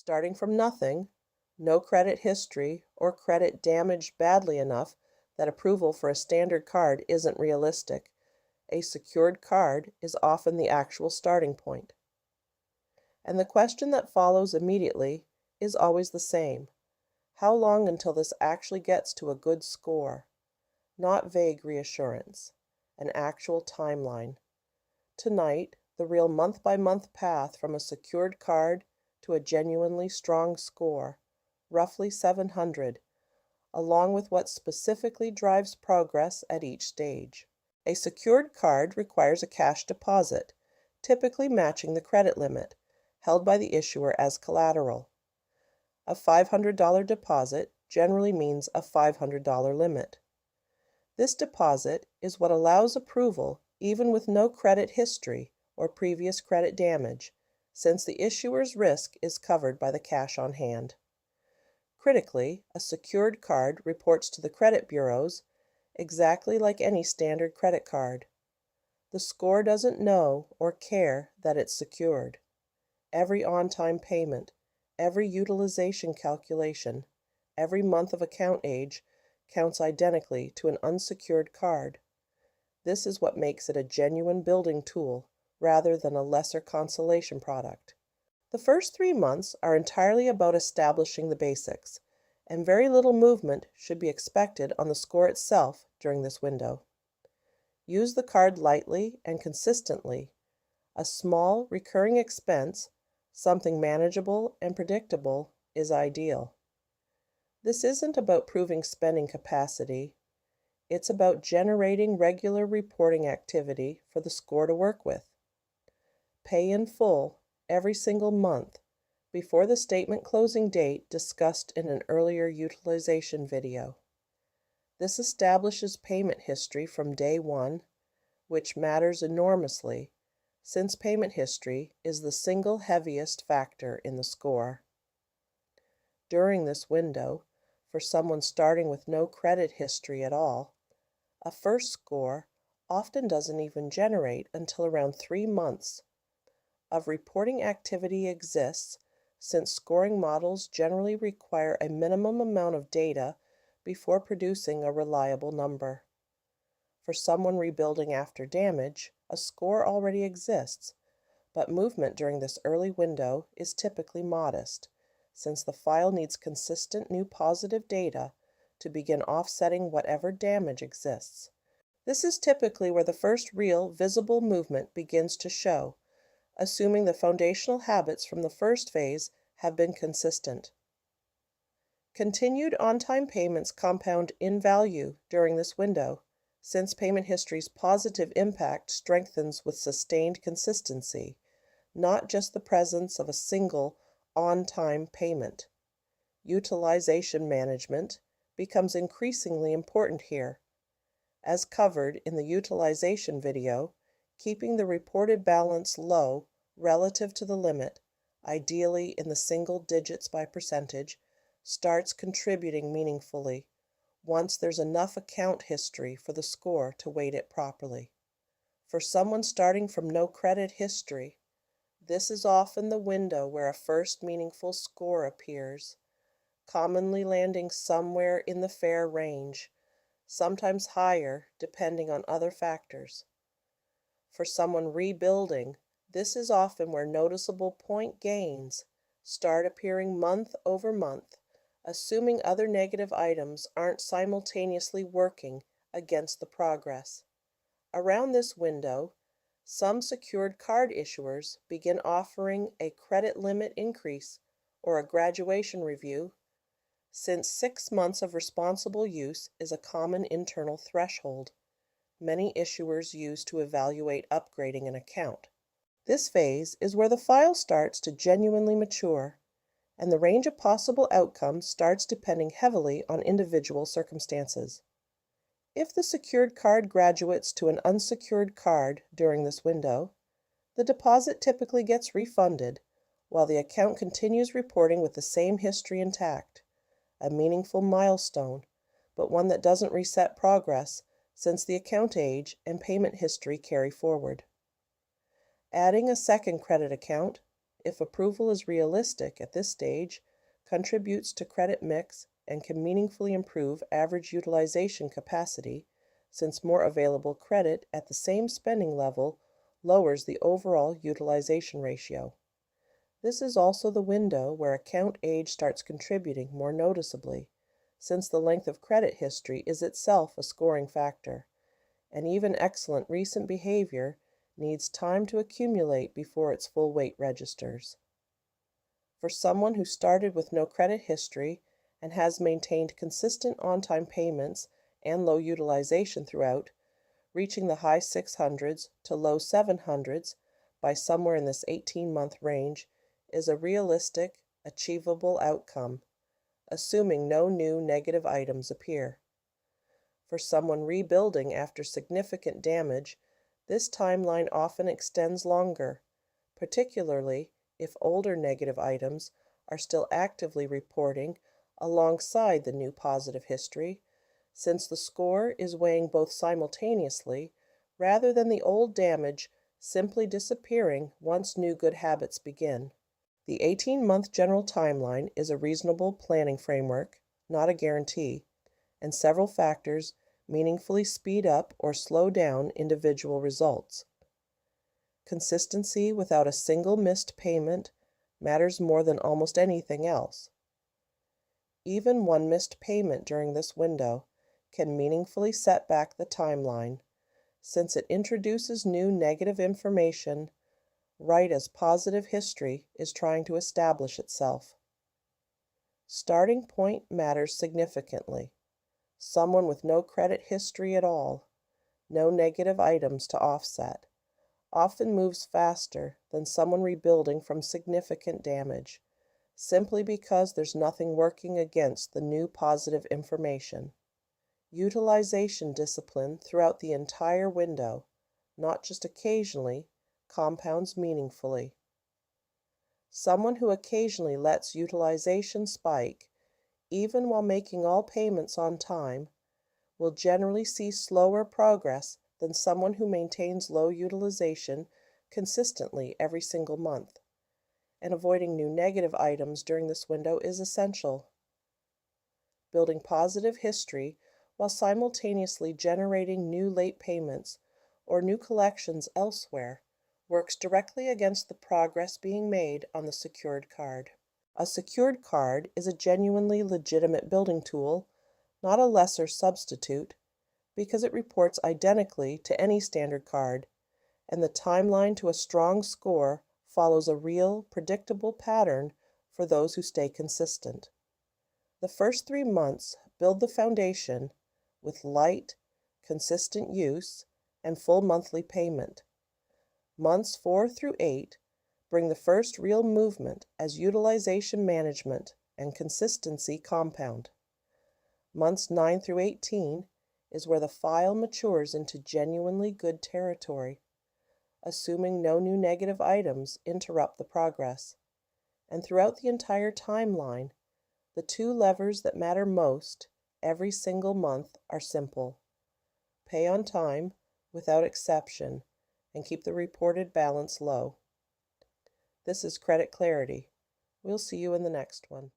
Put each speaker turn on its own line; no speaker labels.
Starting from nothing, no credit history, or credit damaged badly enough that approval for a standard card isn't realistic, a secured card is often the actual starting point. And the question that follows immediately is always the same. How long until this actually gets to a good score? Not vague reassurance, an actual timeline. Tonight, the real month-by-month path from a secured card to a genuinely strong score, roughly 700, along with what specifically drives progress at each stage. A secured card requires a cash deposit, typically matching the credit limit, held by the issuer as collateral. A $500 deposit generally means a $500 limit. This deposit is what allows approval even with no credit history or previous credit damage, since the issuer's risk is covered by the cash on hand. Critically, a secured card reports to the credit bureaus exactly like any standard credit card. The score doesn't know or care that it's secured. Every on-time payment, every utilization calculation, every month of account age counts identically to an unsecured card. This is what makes it a genuine building tool rather than a lesser consolation product. The first 3 months are entirely about establishing the basics, and very little movement should be expected on the score itself during this window. Use the card lightly and consistently. A small, recurring expense, something manageable and predictable, is ideal. This isn't about proving spending capacity. It's about generating regular reporting activity for the score to work with. Pay in full every single month before the statement closing date discussed in an earlier utilization video. This establishes payment history from day one, which matters enormously since payment history is the single heaviest factor in the score. During this window, for someone starting with no credit history at all, a first score often doesn't even generate until around 3 months. Of reporting activity exists since scoring models generally require a minimum amount of data before producing a reliable number. For someone rebuilding after damage, a score already exists, but movement during this early window is typically modest, since the file needs consistent new positive data to begin offsetting whatever damage exists. This is typically where the first real, visible movement begins to show, assuming the foundational habits from the first phase have been consistent. Continued on-time payments compound in value during this window, since payment history's positive impact strengthens with sustained consistency, not just the presence of a single on-time payment. Utilization management becomes increasingly important here. As covered in the utilization video, keeping the reported balance low relative to the limit, ideally in the single digits by percentage, starts contributing meaningfully once there's enough account history for the score to weight it properly. For someone starting from no credit history, this is often the window where a first meaningful score appears, commonly landing somewhere in the fair range, sometimes higher depending on other factors. For someone rebuilding, this is often where noticeable point gains start appearing month over month, assuming other negative items aren't simultaneously working against the progress. Around this window, some secured card issuers begin offering a credit limit increase or a graduation review, since 6 months of responsible use is a common internal threshold many issuers use to evaluate upgrading an account. This phase is where the file starts to genuinely mature, and the range of possible outcomes starts depending heavily on individual circumstances. If the secured card graduates to an unsecured card during this window, the deposit typically gets refunded, while the account continues reporting with the same history intact, a meaningful milestone, but one that doesn't reset progress since the account age and payment history carry forward. Adding a second credit account, if approval is realistic at this stage, contributes to credit mix and can meaningfully improve average utilization capacity, since more available credit at the same spending level lowers the overall utilization ratio. This is also the window where account age starts contributing more noticeably, since the length of credit history is itself a scoring factor, and even excellent recent behavior needs time to accumulate before its full weight registers. For someone who started with no credit history and has maintained consistent on-time payments and low utilization throughout, reaching the high 600s to low 700s by somewhere in this 18-month range is a realistic, achievable outcome, assuming no new negative items appear. For someone rebuilding after significant damage, this timeline often extends longer, particularly if older negative items are still actively reporting alongside the new positive history, since the score is weighing both simultaneously rather than the old damage simply disappearing once new good habits begin. The 18-month general timeline is a reasonable planning framework, not a guarantee, and several factors meaningfully speed up or slow down individual results. Consistency without a single missed payment matters more than almost anything else. Even one missed payment during this window can meaningfully set back the timeline, since it introduces new negative information right as positive history is trying to establish itself. Starting point matters significantly. Someone with no credit history at all, no negative items to offset, often moves faster than someone rebuilding from significant damage, simply because there's nothing working against the new positive information. Utilization discipline throughout the entire window, not just occasionally, compounds meaningfully. Someone who occasionally lets utilization spike, even while making all payments on time, will generally see slower progress than someone who maintains low utilization consistently every single month, and avoiding new negative items during this window is essential. Building positive history while simultaneously generating new late payments or new collections elsewhere works directly against the progress being made on the secured card. A secured card is a genuinely legitimate building tool, not a lesser substitute, because it reports identically to any standard card, and the timeline to a strong score follows a real, predictable pattern for those who stay consistent. The first 3 months build the foundation with light, consistent use, and full monthly payment. Months 4 through 8 bring the first real movement as utilization management and consistency compound. Months 9 through 18 is where the file matures into genuinely good territory, assuming no new negative items interrupt the progress. And throughout the entire timeline, the 2 levers that matter most every single month are simple. Pay on time, without exception, and keep the reported balance low. This is Credit Clarity. We'll see you in the next one.